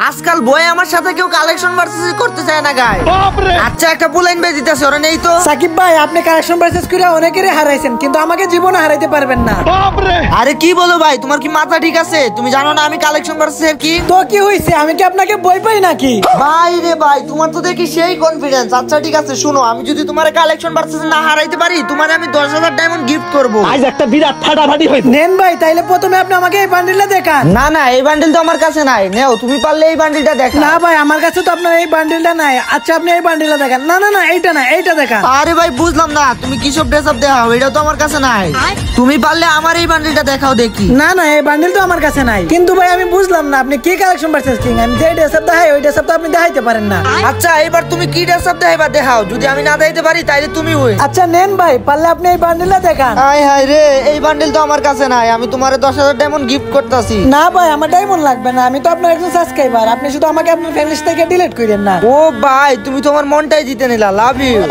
আজকাল বই আমার সাথে কেউ কালেকশন ভার্সেস করতে চায় না গায়। আচ্ছা একটা বুলাইন বেজ দিতেছে ওরা নেই তো। সাকিব ভাই আপনি কালেকশন ভার্সেস করে অনেকেরই হারাইছেন কিন্তু আমাকে জীবনে হারাইতে পারবেন না। আরে কি বলো ভাই, তোমার কি মাথা ঠিক আছে? তুমি জানো না আমি কালেকশন ভার্সেস এর কি? তো কি হইছে, আমি কি আপনাকে বই পাই নাকি? ভাই রে ভাই, তোমার তো দেখি সেই কনফিডেন্স। আচ্ছা ঠিক আছে শুনো, আমি যদি তোমার কালেকশন ভার্সেস না হারাইতে পারি তোমারে আমি 10,000 ডায়মন্ড গিফট করব। আজ একটা বিরাট ফাটাফাটি হইছে। নেন ভাই, তাইলে প্রথমে আপনি আমাকে এই বান্ডিলটা দেখান। না না, এই বান্ডিল তো আমার কাছে নাই। নেও, তুমি পারলে এই বান্ডিলটা দেখো। না ভাই, আমার কাছে তো আপনার এই বান্ডিলটা নাই। আচ্ছা আপনি এই বান্ডিলটা দেখান। না না না, এইটা না, এইটা দেখান। আরে ভাই বুঝলাম না, তুমি কি সব ড্রেস আপ দেখাও? এটা তো আমার কাছে নাই। তুমি পারলে আমার এই বান্ডিলটা দেখাও দেখি। না না, এই বান্ডিল তো আমার কাছে নাই। কিন্তু ভাই আমি বুঝলাম না আপনি কি কালেকশন ভার্সেস কিং। আমি যে ড্রেস আপ দেখাই ওই ড্রেস আপ তো আপনি দেখাইতে পারেন না। আচ্ছা এবার তুমি কি ড্রেস আপ দেখাইবা দেখাও। যদি আমি না দেখাইতে পারি তাইলে তুমি হই। আচ্ছা নেন ভাই, পারলে আপনি এই বান্ডিলটা দেখান। হাই হাই রে, এই বান্ডিল তো আমার কাছে নাই। আমি তোমারে 10,000 ডায়মন্ড গিফট করতেছি। না ভাই, আমার ডায়মন্ড লাগবে না। আমি তো আপনার একজন সাবস্ক্রাইবার। আপনি শুধু আমাকে আপনার ফ্যামিলি থেকে ডিলিট করেন না। ও ভাই, তুমি তোমার মনটাই জিতে নিলা। Love you.